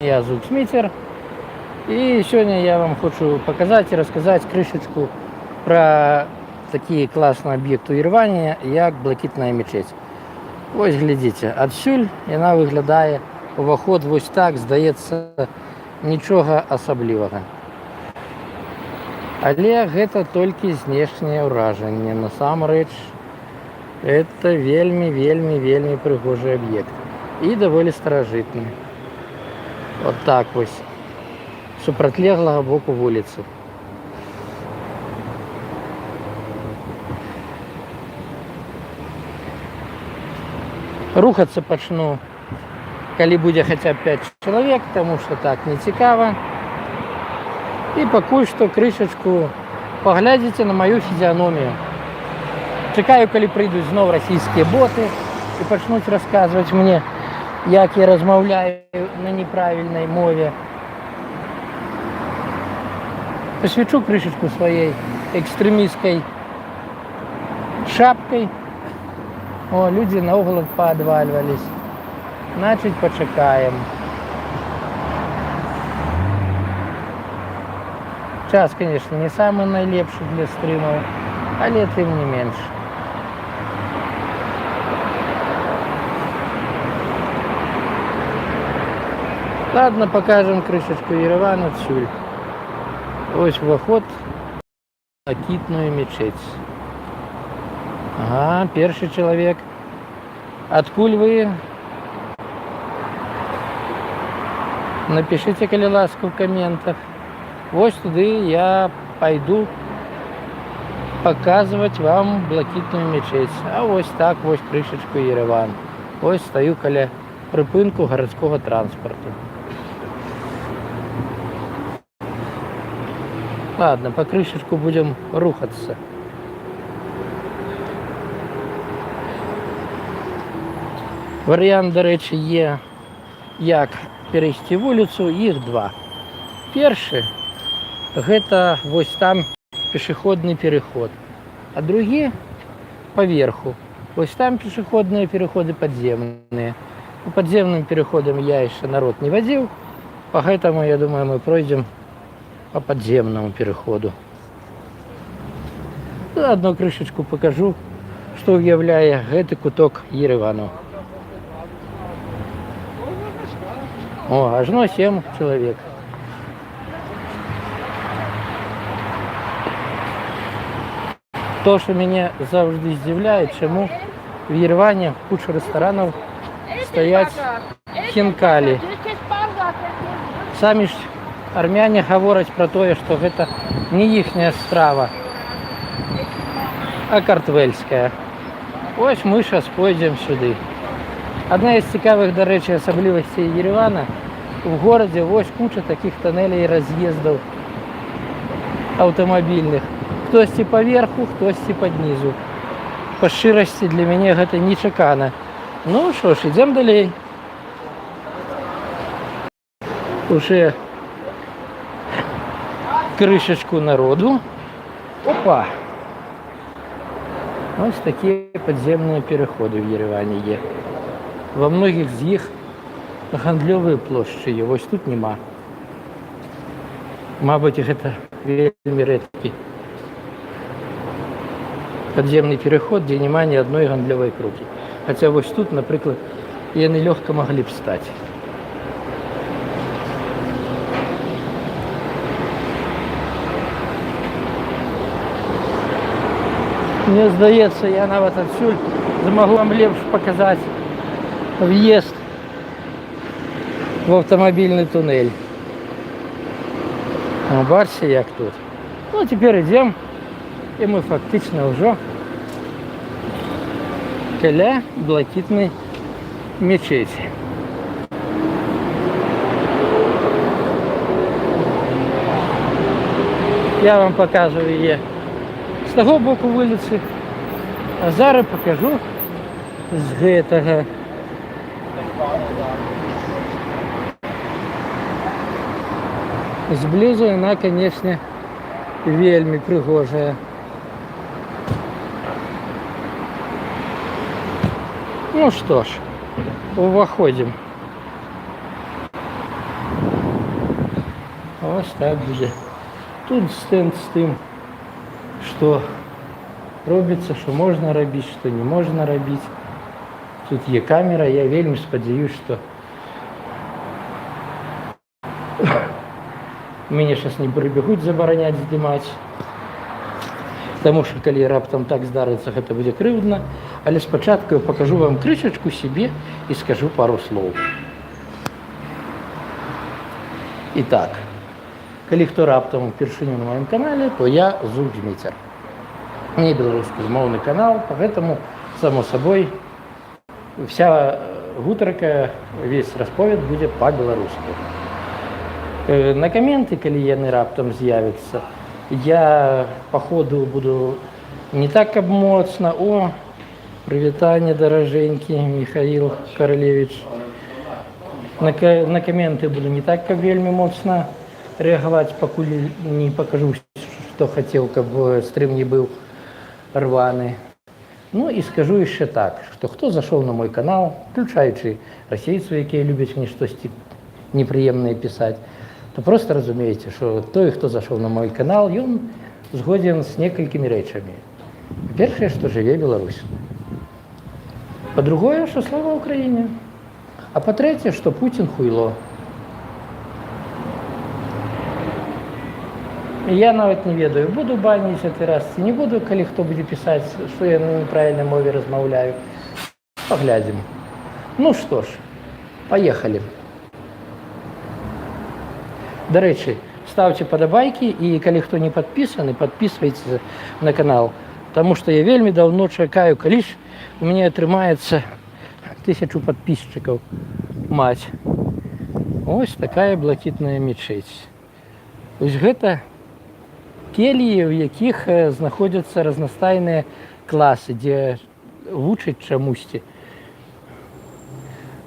Я Звуксмитер, и сегодня я вам хочу показать и рассказать крышечку про такие классные объекты у Єревані, як Блакитна мечеть. Ось глядите, отсюль вона виглядає, уваход ось так, здається, нічого особливого. Але гэта толькі знешняе ўражанне. Насамрэч, это вельмі прыгожы аб'ект і даволі старажытны. Вот так вот, супрацьлеглага боку вуліцы. Рухацца пачну, калі будзе хаця б 5 чалавек, тому што так не цікава. І пакуль што крышачку паглядзіце на маю фізіяномію. Чакаю, калі прыйдуць зноў расійскія боты і пачнуць расказваць мне, як я размаўляю на неправільнай мове. Посвячу крышечку своей экстремистской шапкой. О, люди на угол поотваливались. Значит, почекаем. Час, конечно, не самый найлепший для стримов, але тым не менш. Ладно, покажем крышечку Єревана отсюль. Ось уваход в Блакитную мечеть. Ага, перший чоловік. Откуль ви? Напишите, коли ласка, в комментах. Ось туди я пойду показывать вам Блакитную мечеть. А ось так, ось крышечку Єреван. Ось стою коля припинку городського транспорту. Ладно, по крышечку будем рухаться. Варіант, до речі, є, як перейти вулицю, їх два. Перший, гэта вось там пешеходный переход, а другі поверху. Ось там пешеходные переходы подземные. По подземным переходам я еще народ не водил, поэтому, я думаю, мы пройдем по подземному переходу. Заодно крышечку покажу, что уявляе гэты куток Єревану. О, ажно 7 человек. То, что меня завжди здивляет, чему в Єревані куча ресторанов стоять хінкалі. Самі ж армяне говорять про то, что это не ихняя страва, а картвельская. Ось мы сейчас пойдем сюда. Одна из цікавых, до речі, особливостей Єревана в городе ось куча таких тоннелей и разъездов автомобильных. Хтось поверху, хтось под низу. По шчырасці для меня это нечакана. Ну что ж, идем далей. Уже крышечку народу. Опа! Ось такие подземные переходы в Єревані є. Во многих з їх гандльові площі є. Ось тут нема. Мабуть, гэта вельмі рэдкі подземный переход, где нема ни одной гандлёвой круги. Хотя вот тут, например, яны легко могли бы стать. Мне здаецца, я нават адсюль змагу вам лепш показать въезд в автомобильный туннель. Бачите, як тут. Ну, теперь идем. И мы фактично уже каля Блакитной мечети. Я вам показываю ее с того боку вулицы, а зараз покажу з гэтага. Зблизу она, конечно, вельмі прыгожая. Ну что ж, уваходим. Ось так буде. Тут стенд з тим, що робиться, що можна робити, що не можна робити. Тут є камера, я вельми сподіваюся, що мене зараз не прибігуть забороняти знімати. Тому що, коли раптом так здариться, це буде кривдно. Але спочатку я покажу вам кришечку собі і скажу пару слов. І так, коли хто раптом вперше на моєму каналі, то я Зуб-Дмитр. Не білоруськомовний канал, поэтому, само собой, вся гутарка, весь розповідь буде по-білоруськи. На коменти, коли вони раптом з'являться, я по ходу буду не так моцно. О, привітання, дороженький Михаил Королевич. На коменти буду не так вельми моцно реагувати, поки не покажу, що хотів, щоб стрім не був рваний. Ну і скажу ще так, що хто зайшов на мій канал, включаючи російців, які люблять мені щось неприємне писати, то просто розумієте, що той, хто зайшов на мій канал, він згоден з декількими речами. Перше, що живе Білорусь. По-друге, що слава Україні. А по-третє, що Путін хуйло. Я навіть не ведаю, буду банити цей раз, не буду, коли хто буде писати, що я на неправильній мові розмовляю. Поглядимо. Ну що ж, поїхали. До речі, ставте подобайки і коли хто не підписаний, підписуйтесь на канал. Тому що я вельми давно чекаю, коли ж у мене отримається 1000 підписчиків. Мать. Ось така блакитна мечеть. Ось гэта келії, в яких знаходяться різностайні класи, де вучать чомусь.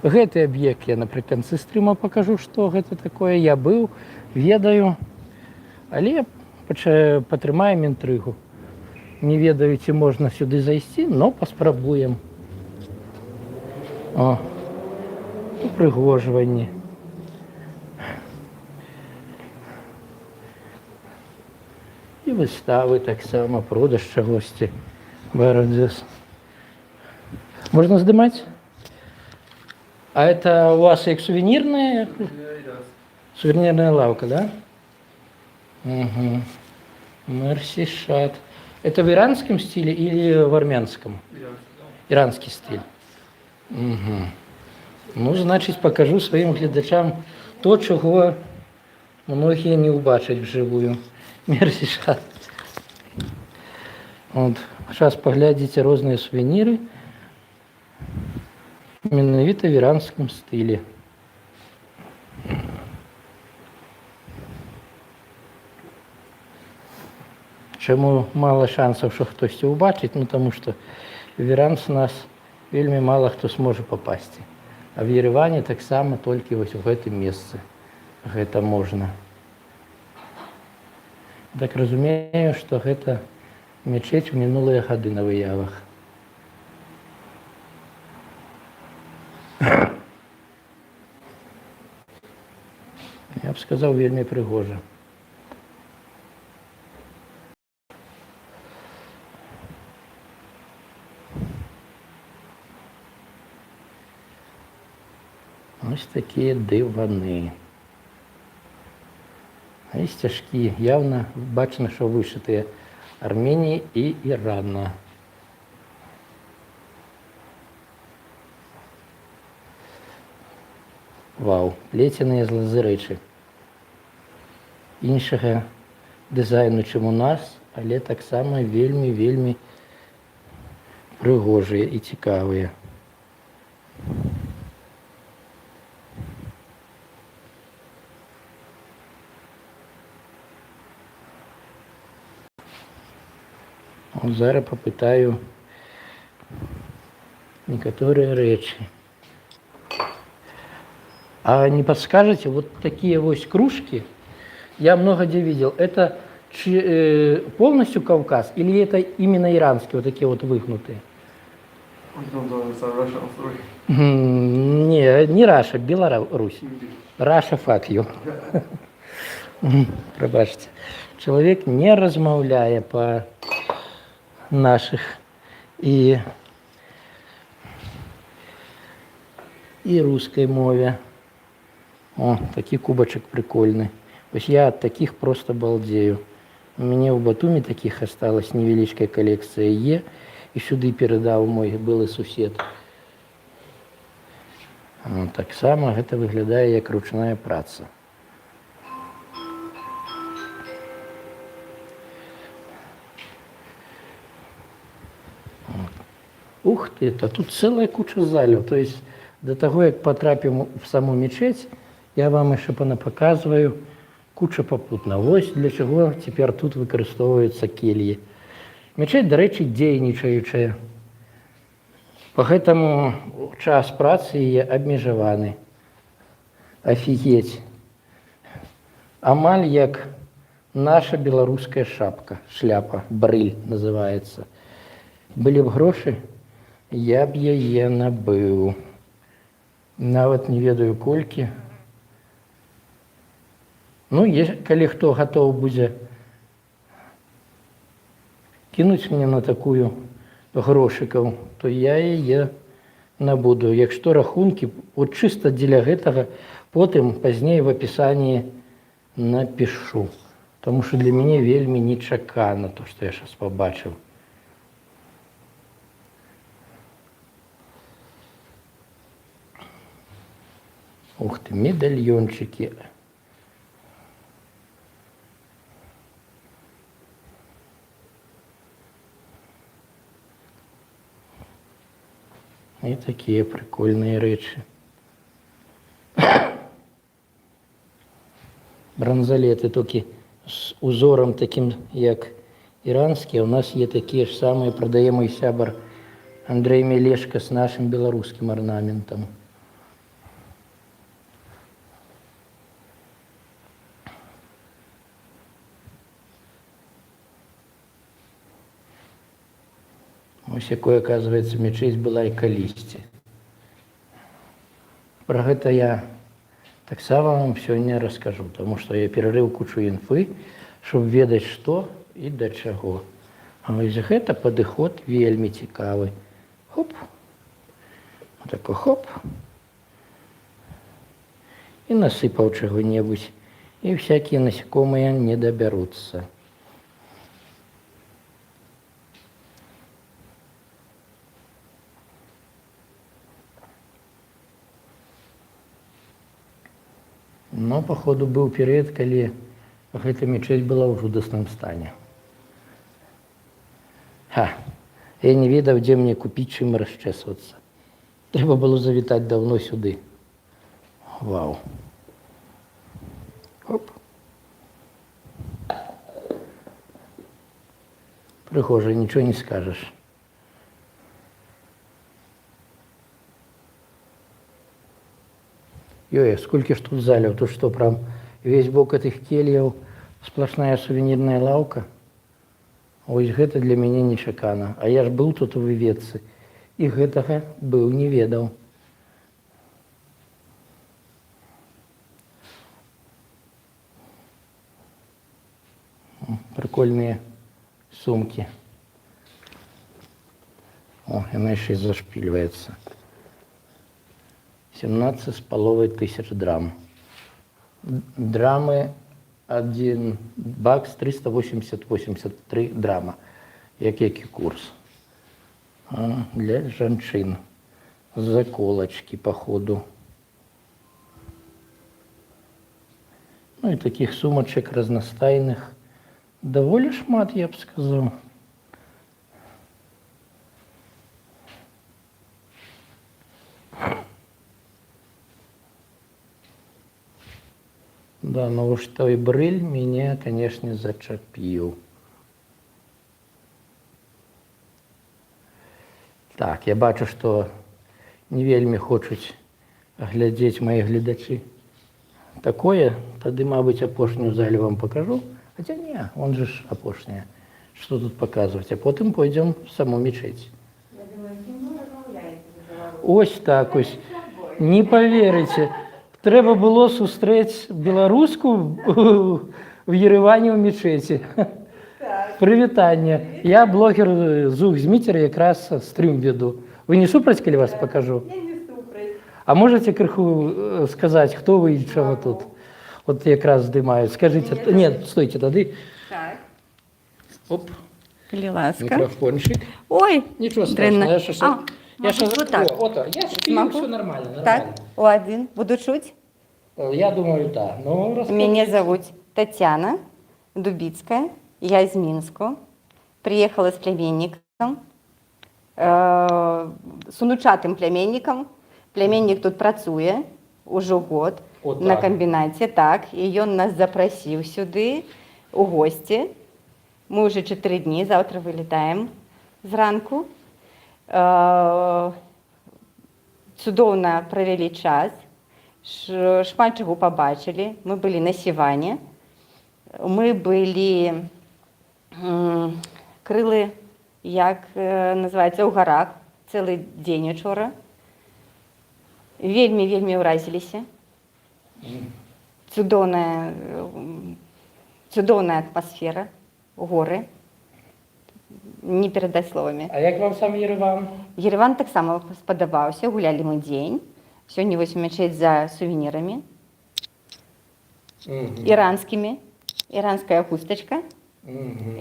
Гэты аб'ект я напрыканцы стрыма покажу, што гэта такое. Я быў, ведаю, але патрымаем інтрыгу. Не ведаю, ці можна сюды зайсці, но паспрабуем. О, упрыгожванне. І выставы таксама, продаж чагосьці. Барадзес. Можна здымаць? А это у вас как сувенирная? Сувенирная лавка, да? Угу. Мерси Шат. Это в иранском стиле или в армянском? Иранский стиль. Угу. Ну, значит, покажу своим глядачам то, чего многие не убачать вживую. Мерси Шат. Вот. Сейчас поглядите разные сувениры. Менавіта в іранскім стилі. Чому мало шансів, що хтось убачить? Ну, тому що в Іран з нас вельми мало хто зможе попасти. А в Єревані так само тільки ось в гэтым месцы гэта можна. Так разумею, што гэта мечеть в мінулыя гады на выявах. Я б сказав, вельми пригожа. Ось такі дивани. А і стяжки. Явно бачно, що вишиті Арменії і Ірана. Вау, плетеныя з лазерэчы. Іншага дызайну, чым у нас, але таксама вельмі прыгожыя і цікавыя. Зараз попытаю некоторые рэчы. А не подскажете, вот такие вот кружки, я много где видел, это полностью Кавказ или это именно иранские, вот такие вот выгнутые? Не Раша, Беларусь. Раша, fuck you. Пробачьте. Человек не размаўляе по наших и русской мове. О, такі кубачек прикольный. Вось я от таких просто балдею. У мяне ў Батуми таких осталась невеличкая коллекция Е, і сюды перадаў мой былы сусед. Таксама гэта выглядае як ручная праца. Ух ты, а тут целая куча залів. То есть до того, як потрапим в саму мечеть, я вам еще понапоказываю куча попутно. Ось для чого тепер тут використовуються кельї. Мечеть, до речі, дзейнічаючая. По гэтаму час працы яе абмежаваны. Офігеть. Амаль як наша беларуская шляпа, брыль называется. Былі б грошы, я б яе набыў. Нават не ведаю колькі. Ну, калі хто гатоў будзе кінуць мне на такую грошыкаў, то я яе набуду. Якщо рахункі, от чыста дзеля гэтага, потым пазней в апісанні напишу. Тому що для мяне вельмі нечакана то, што я зараз пабачыў. Ух ты, медальончики. И такие прикольные речи. Бранзалеты только с узором таким, як иранские. У нас есть такие же самые, продае мой сябар Андрей Мелешко с нашим белорусским орнаментом. Ось якой, оказывается, мечеть была и калісьці. Про гэта я таксама вам сёння раскажу, потому что я перарыў кучу інфы, чтобы ведаць, што і да чаго. А вось гэта падыход вельмі цікавы. Хоп. Вот такой хоп. И насыпаў чаго-небудзь. И всякие насекомые не доберутся. Но, походу, был период, когда эта мечеть была в жудасном стане. Я не ведал, где мне купить, чем расчесываться. Треба было завитать давно сюда. Вау. Оп. Прихожий, ничего не скажешь. Ой, сколько ж тут залів, тут что, прям весь бок этих кельяў сплошная сувенирная лавка. Ось гэта для мяне нечакана. А я ж был тут у Выведцы, і гэтага быў не ведаў. Прикольные сумки. О, она еще и зашпиливается. 17,5 тысяч драм. Драмы 1 бакс 380-83 драма. Який курс. Для жанчын. Заколочки, походу. Ну и таких сумочек разностайных довольно шмат, я бы сказал. Да, но уж той брыль меня, конечно, зачапил. Так, я бачу, что не вельмі хочуць глядзець мои глядачи. Такое, тады, мабыць, апошнюю залю вам покажу. Хотя не, он же ж апошняя. Что тут показывать? А потом пойдем в саму мечеть. Ось так ось. Не поверите. Треба було зустріти білоруську в Єревані в мечеті. Привітання. Я блогер Зух Змітер, якраз стрім веду. Ви не супроть, коли вас покажу? Я не супроть. А можете криху сказати, хто ви і чого тут? От якраз здимають. Скажіть, ні, стойте тоді. Так. Оп, Коли ласка. мікрофончик. Ой, Нічого страшного, я щас... Я щас... вот так. Я ж Могу? все нормально, нормально. Так, один. Буду чуть. Я думаю, так. Ну, Меня зовут Татьяна Дубицкая. Я из Минска. Приехала с племянником, с унучатым племянником. Племянник тут працує уже год От на так. комбінаті. Так, і він нас запросив сюди у гості. Ми вже 4 дні, завтра вилітаємо зранку. Чудовно провели час, шмат чого побачили. Ми були на Сівані, ми були, крили, як називається, у горах, цілий день вчора. Вельми уразилися. Чудовна атмосфера, гори. Не передать словами. А як вам сам Єреван? Єреван так само сподобався, гуляли ми день. Сьогодні ось мечеть за сувенірами іранськими, іранська хусточка.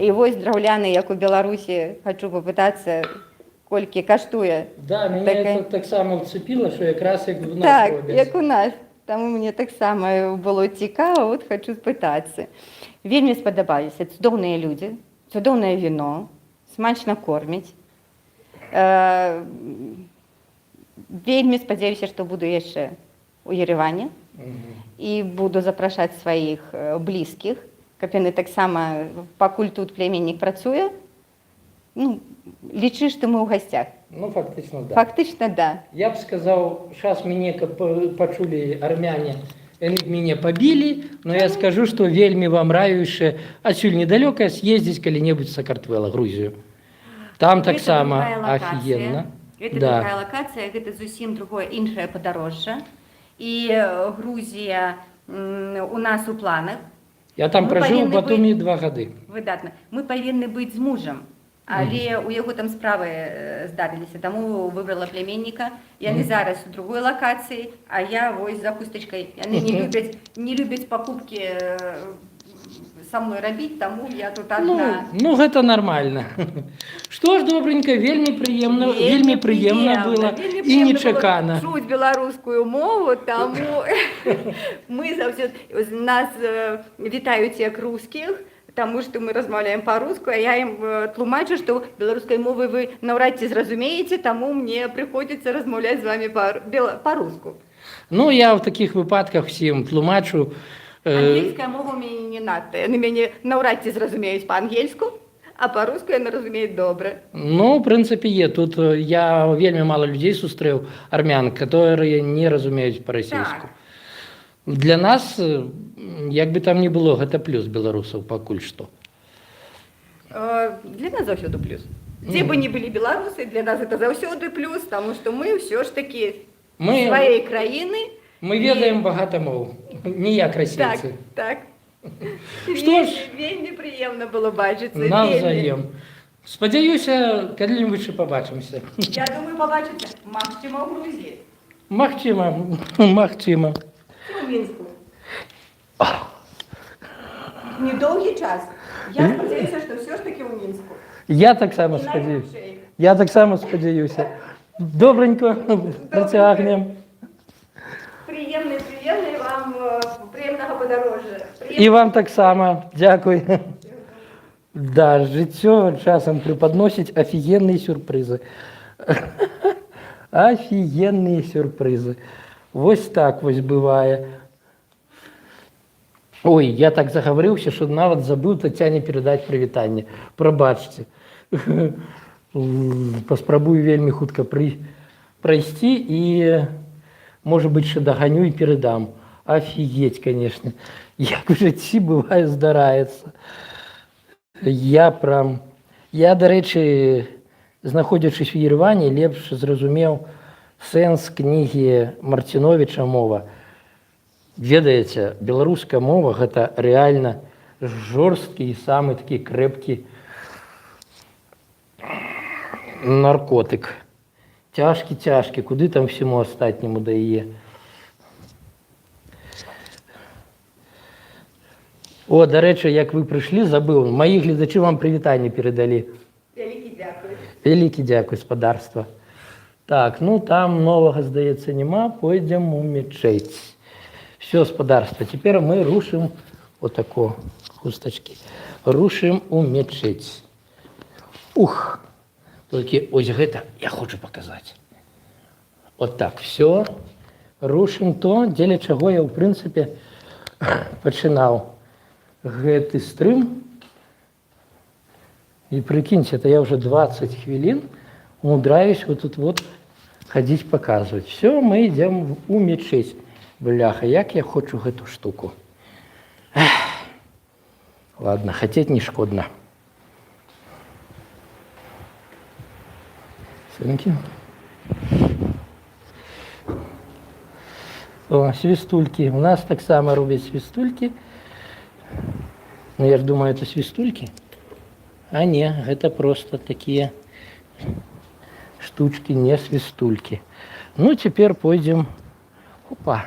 І ось драуляни, як у Білорусі, хочу попитатися, кольки коштує. Да, мене Таке. це так само вцепило, що якраз як в нас Так, роблять. як у нас. Тому мені так само було цікаво, от хочу спитатися. Вельми сподобалися, чудовні люди, чудовне віно, смачно кормять. Вельми сподіваюся, що буду ще у Єревані і буду запрошати своїх близьких, як вони так само, покуль тут племінник працює, ну, лічи, що ми у гостях. Ну, фактично, да. Фактично, да. Я б сказав, зараз мене почули армяне, вони б мене побили, но я скажу, що вельми вам раю ще отсюль недалеко съездить коли-небудь в Сакартвело, Грузію. Там так само офігенно. Це Да. друга локація, це зовсім друге, інше подорожче. І Грузія у нас у планах. Я там Ми прожив в повинні Батумі 2 роки. Видатно. Ми повинні бути з мужем, але у його там справи здарилися, тому вибрала племінника. Вони зараз у другій локації, а я ось за хусточкою. Вони не люблять покупки со мною робити, тому я тут одна. Ну, гэта нормально. Што ж, добренько, вельмі прыемна, вельмі прыемна было і нечакана. Чуць беларускую мову, таму мы заўсёды нас вітаюць як рускіх, таму што мы размаўляем па-руску, а я ім тлумачу, што беларускай мовы вы наўрад ці зразумееце, таму мне прыходзіцца размаўляць з вами па-руску. Ну, я в таких выпадках всім тлумачу. Ангельская мова у мяне не надта. Яны мяне наўрад ці зразумеюць па-ангельску, а па-руску яны разумеюць добра. Ну, в принципе, є. Тут я вельмі мало людей сустрэў, армян, которые не разумеюць па-расійску. Для нас, як бы там ни было, гэта плюс беларусаў пакуль што. Для нас заўсёды плюс. Дзе бы не былі беларусы, для нас это заўсёды плюс, таму што мы ўсё ж такі сваёй краіны. Мы ведаем багата моў, не як расейцы. Так. Што ж, вельмі прыемна было бачыцца. Навзаем. Спадзяюся, калі-небудзь ще побачимося. Я думаю, побачимся. Магчыма, у Грузії. Магчыма. У Мінску. Недовгий час. Я сподіваюся, що все ж таки у Мінську. Я так само сподіваюся. Добренько, протягнем. Приємний, вам приємного подорожжя. І вам так само. Дякую. Да, життя часом преподносить офігенні сюрпризи. Офігенні сюрпризи. Ось так ось буває. Ой, я так заговорився, що навіть забув Тетяні передати привітання. Пробачте. Паспрабую вельмі хутка пройсці і, може бути, ще доганю і передам. Офігеть, конечно. Як в житті буває здарається. Я, до речі, знаходячись в Єревані, лепш зрозумів сенс книги Мартиновича «Мова». Ведаеце, беларуская мова гэта рэальна жорсткі і самы такі крэпкі наркотык. Цяжкі, куды там всему астатняму да яе. О, дарэчы, як вы прыйшлі, забыў, маі гледачы вам прывітанне перадалі. Вялікі дзякуй. Вялікі дзякуй, спадарства. Так, ну там новага, здаецца, няма, пойдзем у мечеть. Все, спадарства, цяпер мы рушым, отако, хустачкі, рушым у мечеть. Ух, толькі ось гэта я хочу паказаць. Вот так, все, рушым то, дзеля чаго я, ў прынцыпе, пачынаў гэты стрым. И прикиньте, это я уже 20 хвилин умудряюсь вот тут вот ходить показывать. Все, мы идем у мечеть. Бляха, як я хочу эту штуку. Эх. Ладно, хотеть не шкодно. Сынки. О, свистульки. У нас так само рубят свистульки. Но я же думаю, это свистульки. А не, это просто такие штучки, не свистульки. Ну, теперь пойдем, опа,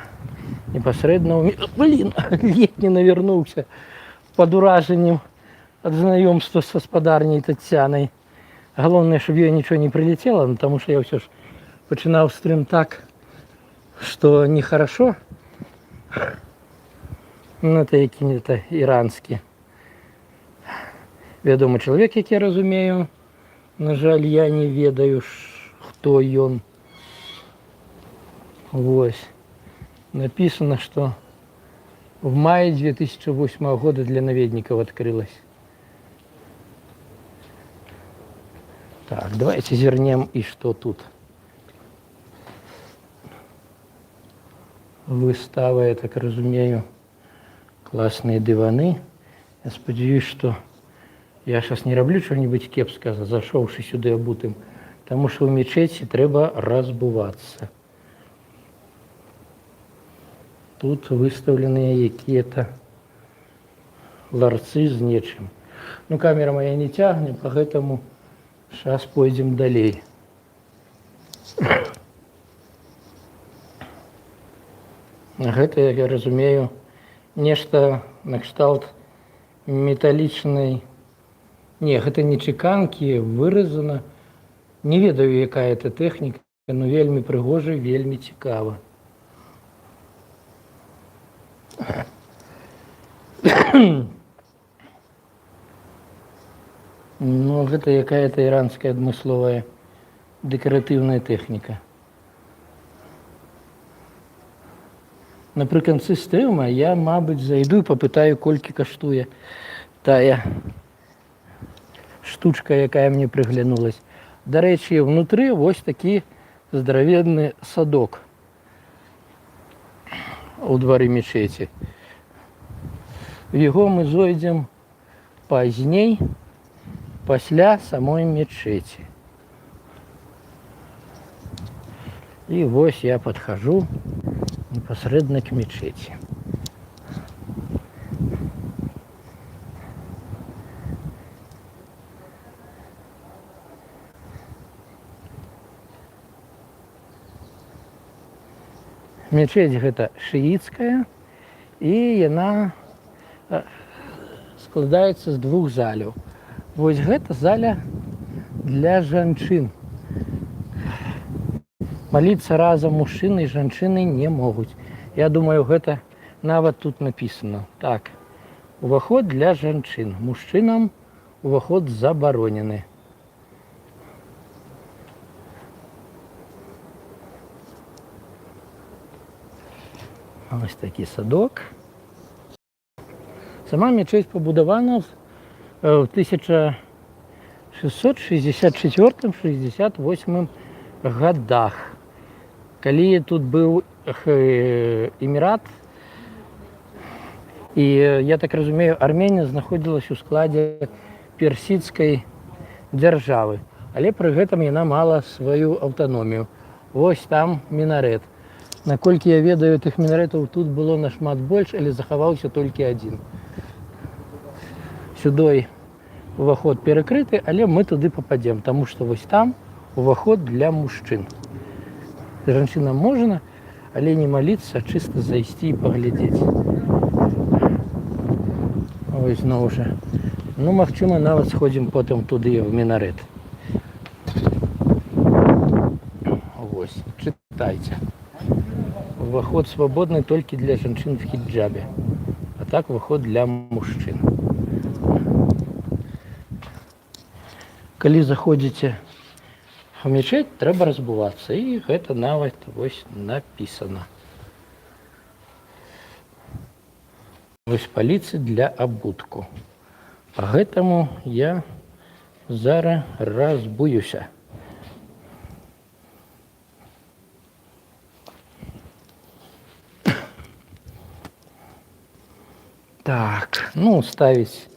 непосредственно у меня, блин, ледь не навернулся под уражением от знакомства со спадарней Татьяной. Главное, чтобы ее ничего не прилетело, потому что я все ж починал стрим так, что нехорошо. Ну, это какие-то иранские. Вядомы чалавек, як я разумею. На жаль, я не ведаю, хто ён. Вось. Написано, что в мае 2008 года для наведников открылась. Так, давайте зернем и что тут. Выстава, я так разумею, классные диваны. Я спадзяюсь, что я сейчас не роблю что-нибудь кепска, зашоўшы сюды абутым, потому что в мечети трэба разбываться. Тут выставлены какие-то ларцы з нечым. Ну, камера моя не тягне, поэтому сейчас пойдем далей. Гэта, я разумею, нешта накшталт металлічнай. Не, гэта не чеканки, выразана. Не ведаю, якая это тэхніка, но вельмі прыгожа, вельмі цікава. Ну, гэта якая-то иранская адмысловая дэкаратыўная тэхніка. Напрыканцы стрыма я, мабыць, зайду і папытаю, колькі каштуе тая штучка, якая мне прыглянулась. Дарэчы, внутры вось такі здаравенны садок у двары мечеці. В яго мы зойдзем пазней, пасля самой мечеці. І вось я подхожу непосредственно к мечети. Мечеть гэта шиитская, і яна складаецца з двух заляў. Вось гэта заля для жанчын. Молиться разом мужчины и женщины не могут. Я думаю, гэта нават тут написано. Так, уваход для женщин. Мужчинам уваход забаронены. Ось такі садок. Сама мечеть побудована в 1664-68 годах. Калі тут быў эмірат, і, я так разумею, Арменія знаходзілась у складзе персідскай дзяржавы, але пры гэтым яна мала сваю аўтаномію. Вось там мінарэт. Наколькі я ведаю, тых мінарэтаў тут было нашмат больш, але захаваўся толькі адзін. Сюдой уваход перакрыты, але мы туды пападзем, таму што вось там уваход для мужчын. Жанчынам можна, але не маліцца, а чыста зайсці і паглядзець. Ось зноў жа. Ну, магчыма, нават сходзім потым туды в мінарэт. Вось, чытайце. Уваход свабодны толькі для жанчын в хіджабе, а так уваход для мужчын. Калі заходзіце в мечеть, трэба разбувацца, і гэта нават вось напісана. Вось паліцы для абутку. Па гэтаму я зараз разбуюся. Так, ну, ставіць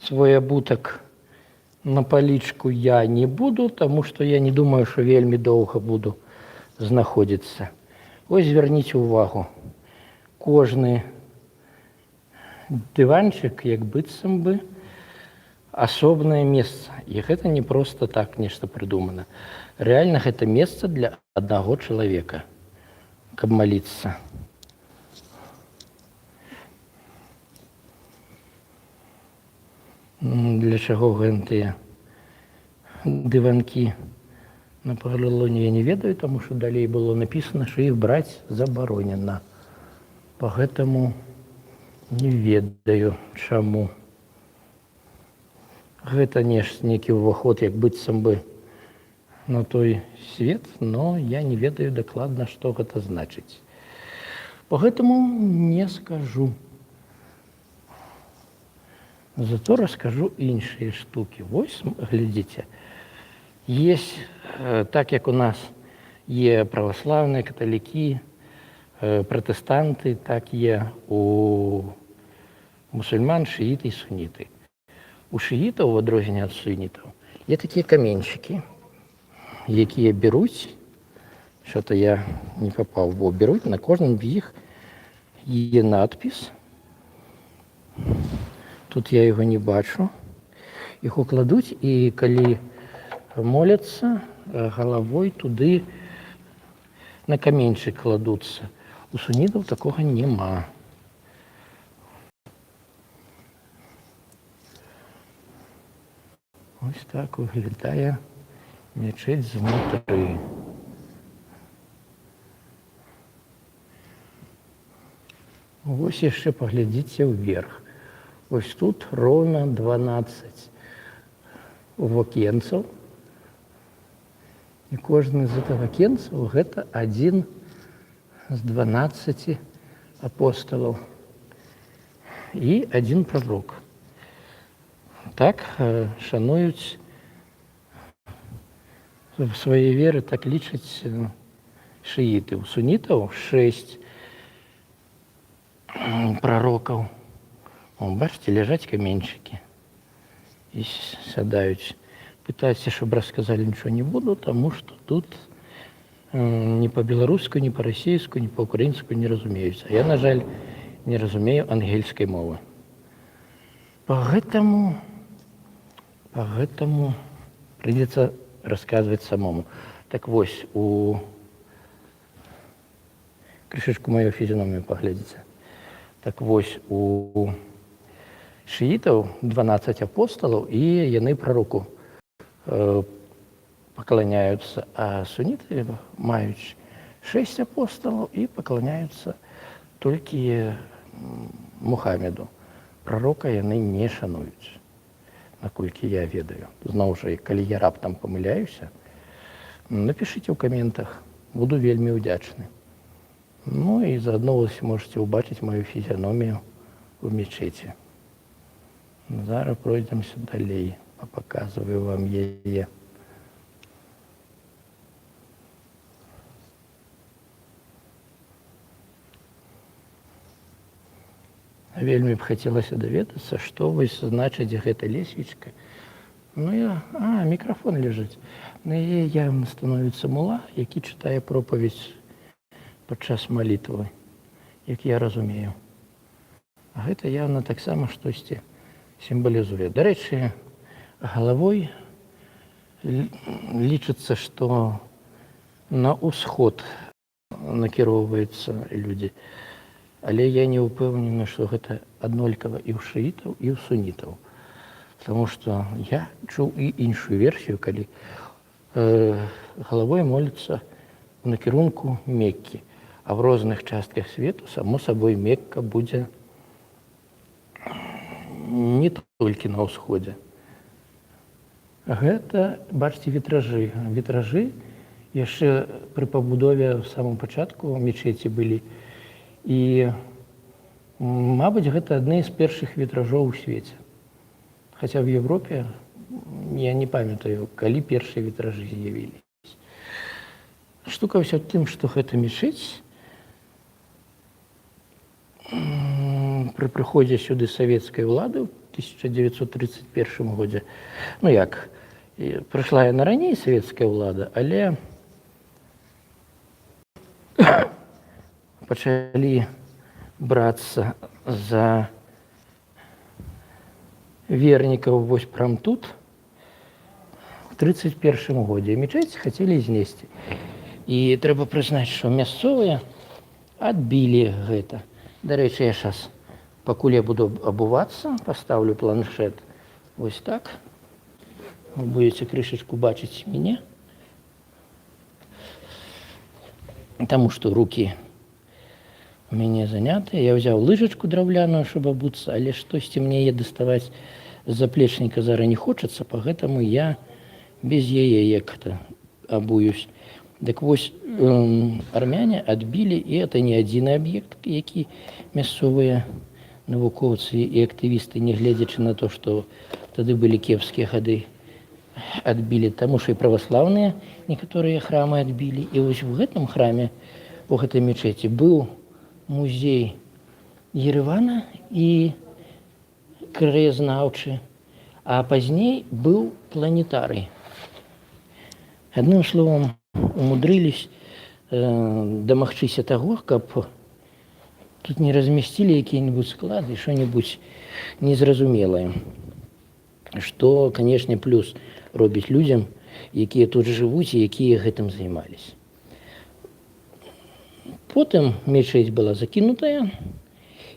свой абутак на палічку я не буду, таму што я не думаю, што вельмі доўга буду знаходзіцца. Вось звярніце ўвагу. Кожны дыванчык, як быццам бы, асобнае месца. І гэта не проста так нешта прыдумана. Рэальна гэта месца для аднаго чалавека, каб маліцца. Для чаго гэтыя дыванкі на павільёне я не ведаю, таму што далей было напісана, што іх браць забаронена. Па гэтаму не ведаю, чаму. Гэта нейкі ўваход, як быццам бы на той свет, но я не ведаю дакладна, што гэта значыць. Па гэтаму не скажу. Зато раскажу іншыя штукі. Вось, глядзіце, есть, так як у нас є праваслаўныя, каталікі, пратэстанты, так є у мусульман, шыіты і суніты. У шыітаў, у адрозненне ад сунітаў, є такія каменьчыкі, якія беруць, що-то я не папаў, бо беруць, на кожным з іх є надпіс. Тут я його не бачу. Їх укладуть, і коли моляться, головою туди на камінчик кладуться. У сунітів такого нема. Ось так виглядає мечеть знутри. Ось яшчэ паглядзіце ўверх. Ось тут ровно 12 вакенцаў. І кожны з гэтых вакенцаў гэта адзін з 12 апостолаў і адзін прарок. Так шануюць в сваёй веры, так лічаць шыіты. У сунітаў 6 прарокаў. О, бачите, ляжаць каменьчыкі і сядаюць. Пытаюцца, щоб расказалі, нічого не буду, тому што тут ні па-беларуску, ні па-расейску, ні па-украінску не разумеюць. А я, на жаль, не разумею ангельскай мовы. Поэтому придется рассказывать самому. Так вось, у крышечку мою фізіономію паглядзіце. Так вось, у шыітаў 12 апостолаў, і яны прароку пакланяюцца, а суніты маюць 6 апостолаў і пакланяюцца толькі Мухаммеду. Прарока яны не шануюць, наколькі я ведаю. Зноў жа, калі я раптам памыляюся, напішыце ў каментах, буду вельмі ўдзячны. Ну і заадно вы можете убачыць маю фізіяномію ў мечеці. Зараз пройдемся далей, паказваю вам яе. Вельмі б хацелася даведацца, што вось значыць гэта лесвічка. Ну я, мікрафон ляжыць. На яе явно становіцца мула, які чытае пропаведь падчас малітвы, як я разумею. А гэта явна таксама штосьці сімвалізуе. Дарэчы, галавой лічыцца, што на ўсход накіроўваюцца людзі. Але я не ўпэўнены, што гэта аднолькава і ў шыітаў, і ў сунітаў. Таму што я чуў і іншую версію, калі галавой моліцца ў накірунку Меккі. А в розных частках свету, само сабой, Мекка будзе не толькі на ўсходзе. Гэта, бачыце, вітражы. Вітражы яшчэ пры пабудове в самым пачатку мечеці былі. І, мабыць, гэта адны з першых вітражоў у свеце. Хаця в Европе, я не памятаю, калі першыя вітражы з'явіліся. Штука ўсё тым, што гэта мечець пры прыходзе сюды савецкай улады ў 1931 годзе. Ну як, прыйшла яна раней савецкая ўлада, але пачалі брацца за вернікаў вось прям тут, у 1931 годзе. Мечець хацелі знесці. І трэба прызнаць, што мясцовыя адбілі гэта. Дарэчы, я зараз, пакуль я буду абувацца, паставлю планшет вось так. Вы будете крышечку бачыць мяне. Таму што рукі у мяне занятыя. Я ўзяў лыжачку драўляную, щоб абуцца, але штосьці мне яе даставаць з заплечніка зараз не хочацца, пагэтаму я без яе як-то абуюсь. Дык вось армяне адбілі, і это не адзіны аб'ект, які мясцовыя навукоўцы і актывісты, не гледзячы на то, што тады былі кепскія гады, адбілі, таму што і праваслаўныя некаторыя храмы адбілі. І вось в гэтым храме, у гэтай мечеці, быў музей Еревана і краязнаўчы, а пазней быў планетарый. Адным словам, умудрылись дамагчыся таго, каб тут не размясцілі якія-небудзь склады, што-небудзь незразумелае. Што, канешне, плюс робіць людзям, якія тут жывуць і якія гэтым займаліся. Потым мечець была закінутая,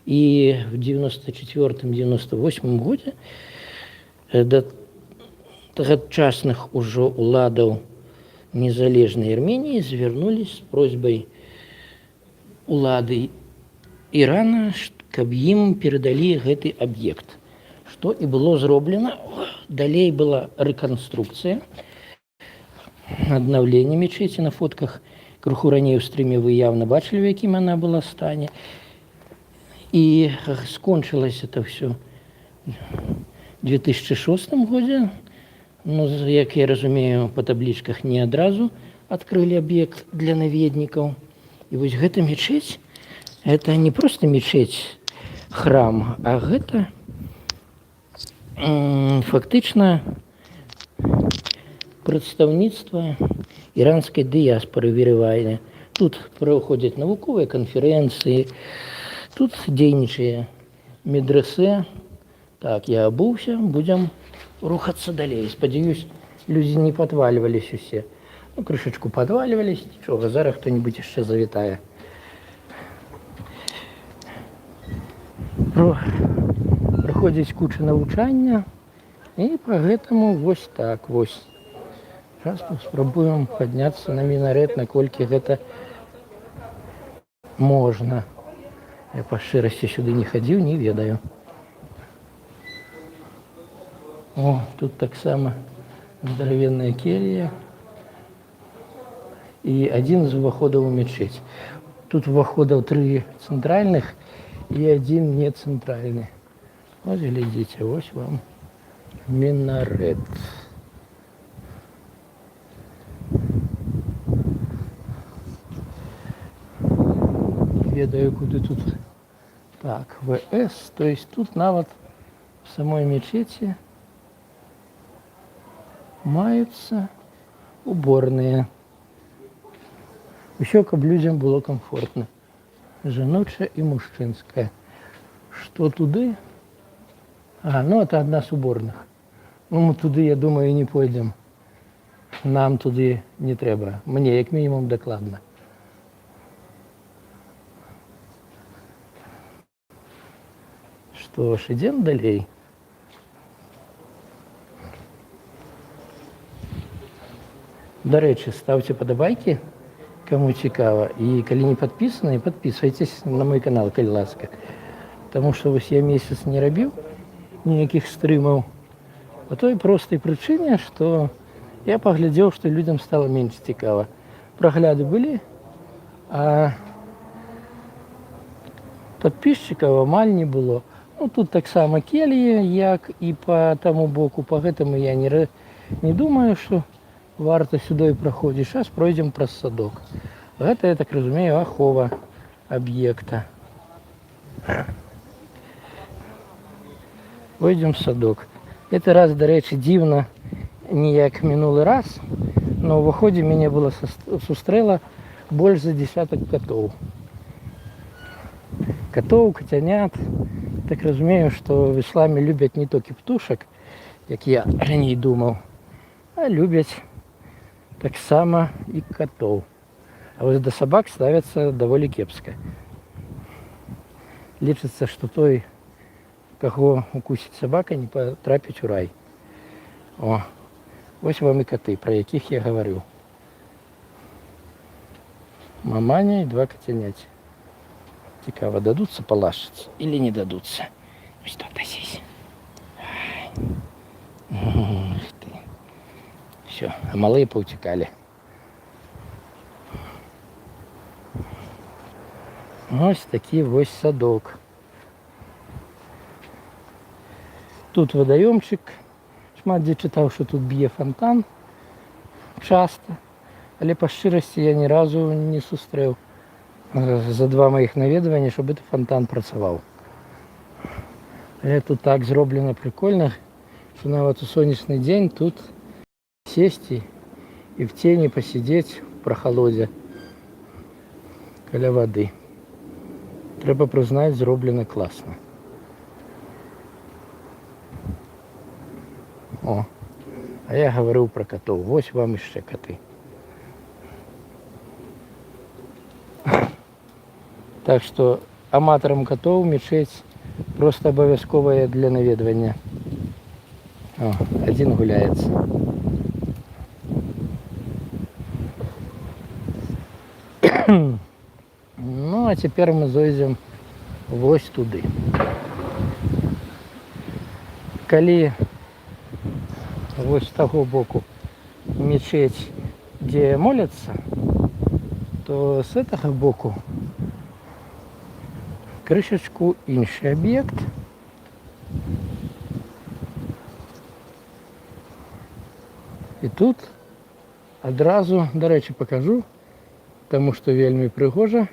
і в 94-98 годзе да тагачасных ужо уладаў незалежнай Арменіі звярнулись з просьбай улады Ірана, каб ім перадалі гэты аб'ект. Што і было зроблена. Далей была рэканструкцыя, аднаўленне мечеці. На фотках крыху раней у стрыме вы явна бачылі, у якім яна была стане. І скончылася это ўсё в 2006 годзе. Ну, як я разумею, па таблічках не адразу адкрылі аб'ект для наведнікаў. І вось гэта мечець, это не проста мечець, храм, а гэта фактычна прадстаўніцтва іранскай дыяспоры в Ереване. Тут праходзяць навуковыя канферэнцыі, тут дзейнічае медрэсэ. Так, я абуўся, будзем рухацца далей. Спадзяюсь, людзі не падвальвались усе. Ну, крышачку падвальвались, нічога, зараз хто-небудзь яшчэ завітае. Праходзіць куча навучання, і па гэтаму вось так вось. Зараз спрабуем падняцца на мінарэт, наколькі гэта можна. Я па шчырасці сюды не хадзіў, не ведаю. О, тут таксама здаравенная келья і адзін з уваходаў у мечець. Тут уваходаў 3 цэнтральных і адзін не цэнтральны. Вось глядзіце, вось вам мінарэт. Ведаю, куды тут. Так, ВС, то есть тут нават в самой мечеці маюцца уборныя. Усё, каб людзям было комфортна. Жаночае і мужчынскае. Што туды? Ну это адна з уборных. Ну мы туды, я думаю, не пойдзем. Нам туды не трэба. Мне, як мінімум, дакладна. Што ж, ідзем далей. Дарэчы, ставьте падабайкі, кому цікава. І калі не падпісаны, подписывайтесь на мой канал, калі ласка. Таму што вось я месяц не рабіў ніякіх стрымаў. По той простай прычыне, што я паглядзеў, што людзям стала менш цікава. Прагляды былі, а падпісчыкаў амаль не было. Ну, тут таксама кельі, як і па таму боку, па гэтаму я не думаю, што варта сюды праходзіць. Зараз пройдзем праз садок. Гэта, я так разумею, ахова аб'екта. Пойдзем в садок. Гэты раз, дарэчы, дзіўна, не як мінулы раз, но ў выходзе мяне было сустрэла больш за 10 катоў. Катоў, кацянят. Так разумею, што в ісламе любяць не толькі птушак, як я раней думаў, а любяць таксама і катоў. А вось да сабак ставяцца даволі кепска. Лічыцца, што той, каго укусіць сабака, не патрапіць у рай. О, вось вам і каты, пра якіх я гаварыў. Маманя і 2 кацяняці. Цікава, дадуцца палашыць или не дадуцца? Вось тут асісь. Все, а малыя паўцікалі. Ось такі вось садок. Тут вадаёмчык. Шмат дзе чытаў, што тут б'е фонтан. Часта. Але па шчырасці я ні разу не сустрэў за 2 маіх наведвання, щоб этот фонтан працаваў. Але тут так зроблена прикольна, що нават у сонечны дзень тут сесці і в тені посидзець в прахалодзе каля вады. Трэба прызнаць, зроблена класна. О, а я гаварыў пра катоў. Вось вам яшчэ каты. Так што аматарам катоў мечеть просто абавязковая для наведвання. О, один гуляецца. Ну, а цяпер мы зойдзем вось туды. Калі вось з таго боку мечеть, дзе моляцца, то з гэтага боку крышачку іншы аб'ект. І тут адразу, дарэчы, пакажу, таму што вельмі прыгожа.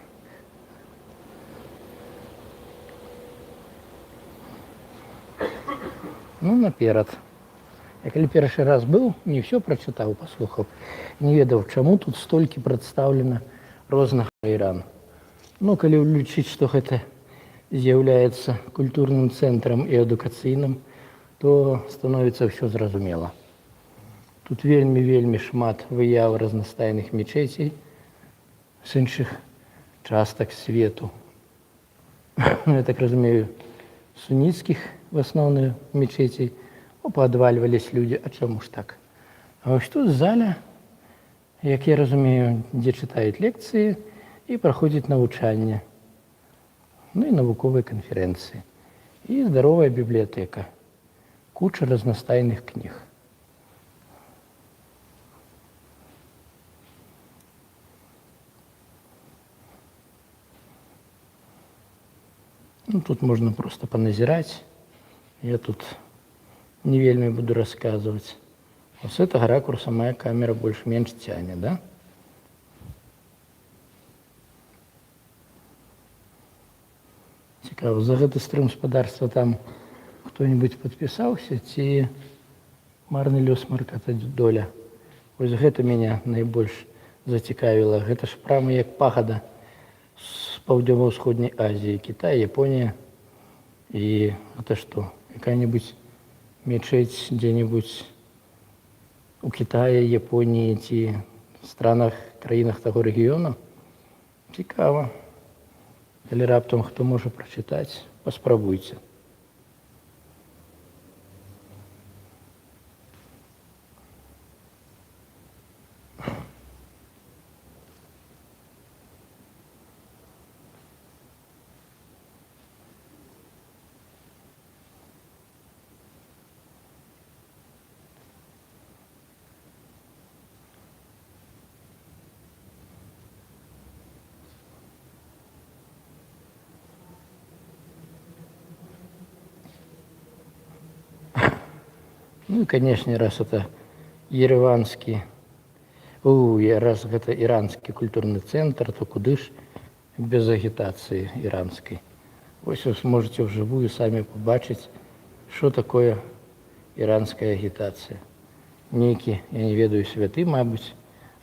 Ну, наперад. Я калі першы раз быў, не ўсё прачытаў, паслухаў, не ведаў, чаму тут столькі прадстаўлена розных айран. Ну, калі ўлічыць, што гэта з'яўляецца культурным цэнтрам і адукацыйным, то становіцца ўсё зразумела. Тут вельмі шмат выяў разнастайных мечетей з іншых частак свету. Я так разумею, суніцкіх в асноўных мечетей. Поадвальвались людзі, а чаму ж так? А вось тут заля, як я разумею, дзе чытаюць лекцыі і праходзіць навучанне. Ну і навуковыя канферэнцыі. І здаровая бібліятэка. Куча разнастайных кніг. Ну, тут можна просто паназіраць. Я тут не вельмі буду расказваць. З гэтага ракурса моя камера больш-менш цяне, да? Цікава, за гэты стрым спадарства там хто-нибудь падпісаўся, ці марны лёс марката доля? Вось гэта мяне найбольш зацікавіла. Гэта ж прямо як пагада з паўднёва-ўсходняй Азіі, Кітай, Японія. І гэта што, якая-небудзь мечеть дзе-небудзь у Китаі, Японіі ці странах, краінах таго рэгіёну? Цікава. Калі раптам хто можа прачытаць, паспрабуйце. Ну и, конечно, раз это ереванский, раз это иранский культурный центр, то куды ж без агитации иранской. Вось вы сможете вживую сами побачить, что такое иранская агитация. Нейкі, я не ведаю, святы, мабуть,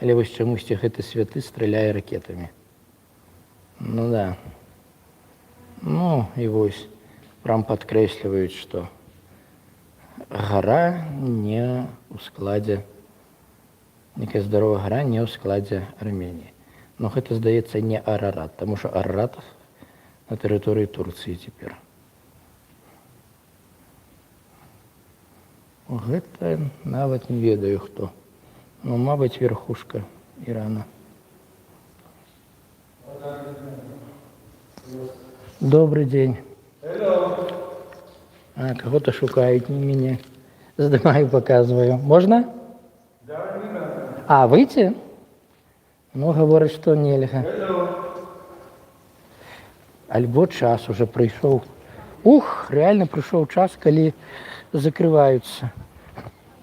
але вось чамусьці гэты святы стреляе ракетами. Ну да. Ну и вось, прям подкрэсліваюць, что гора не ў складзе, некая здаровая гора не ў складзе Арменіі. Но гэта, здаецца, не Арарат, таму што Арарат на тэрыторыі Турцыі цяпер. Гэта нават не ведаю хто. Ну, мабыць, верхушка Ірана. Добрый день. А, кого-то шукают, не меня. Здымаю, показываю. Можно? Да, не надо. А, выйти? Ну, говорят, что нельзя. Альбо час уже пришел. Ух, реально пришел час, коли закрываются.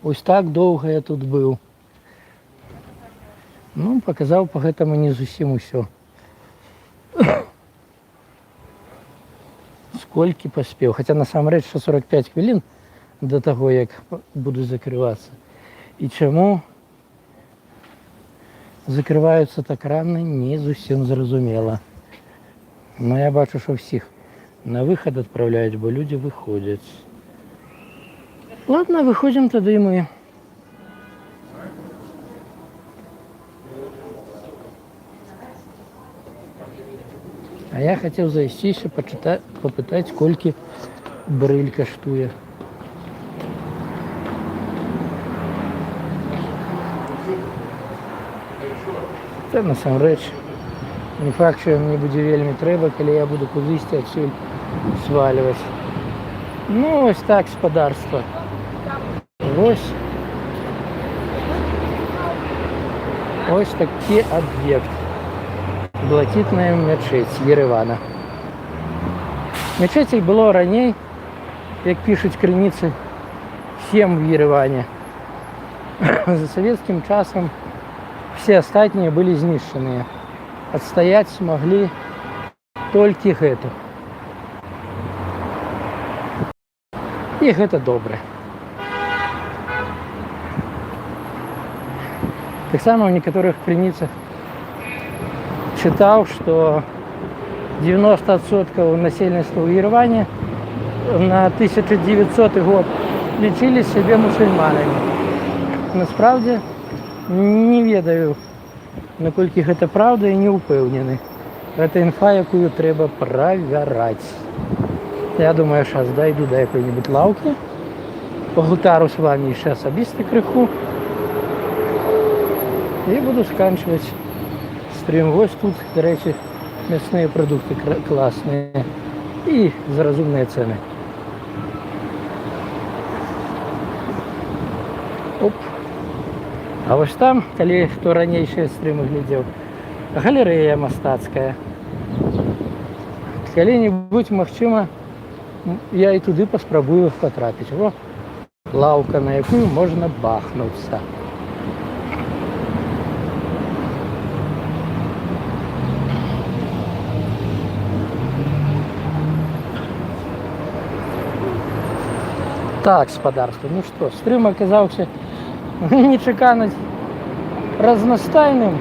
Ось так долго я тут был. Ну, показал по этому не зусім усё. Сколькі паспеў. Хаця насамрэч 45 хвілін до таго, як буду закрывацца. І чаму закрываюцца так рана, не зусім зразумела. Но я бачу, што ўсіх на выхад адпраўляюць, бо людзі выходзяць. Ладно, выходзім тады і мы. А я хотел зайсці еще попытать, сколько брыль каштуе. Це насамрэч не факт, що мені буде вельми треба, коли я буду кудысьці адсюль сваливать. Ну, ось так, господарство. Ось такі об'єкт. Блакітная мечеть Еревана. Мечетей было раней, як пишут крыніцы, 7 в Ереване. За советским часом все остальные были знищенные. Отстоять смогли только гэта. И гэта добре. Так само в некоторых крыніцах читал, что 90% насельніцтва в Ереване на 1900 год лічили себе мусульманами. Насправді не ведаю, наколькі гэта правда, і не упэўнены. Гэта інфа, якую трэба правяраць. Я думаю, зараз дойду до якой-нибудь лаўкі, пагутару з вами яшчэ асабіста крыху і буду сканчваць стрим. Вось тут, до речі, мясныя прадукты класныя і за разумныя цэны. Оп. А вось там, калі хто ранейшыя стрімы глядзеў, галерэя мастацкая. Калі-небудзь, магчыма, я і туды паспрабую патрапіць. Во, лаўка, на якую можна бахнуцца. Так, господарство, ну что, стрим оказался нечакано разнастайным.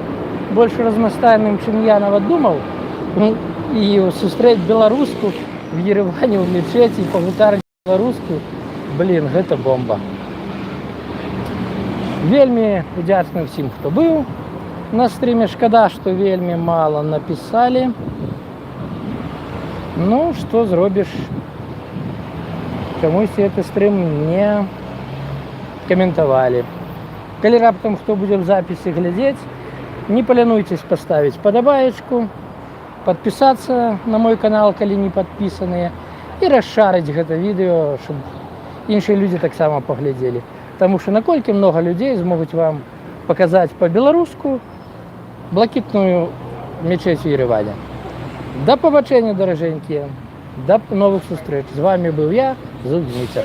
больш разнастайным, чым я нават думаў. Ну, і сустрэць беларуску в Ереване, в мечеці, пагутарыць беларуску, блин, гэта бомба. Вельмі удзячны ўсім, хто быў на стріме. Шкада, што вельмі мала напісалі. Ну, што зробіш? Чамусьці гэты стрім не каментавалі. Калі раптам хто будзе ў запісе глядзець, не палянуйцесь паставіць падабаечку, подписаться на мой канал, калі не подписаныя, і расшарыць гэта відэо, щоб іншыя людзі таксама паглядзелі. Таму што наколькі многа людзей змогуць вам паказаць па-беларуску блакітную мечеть у Ереване. Да пабачэння, даражэнькія, да новых сустрэч. З вами быў я, Зубніця.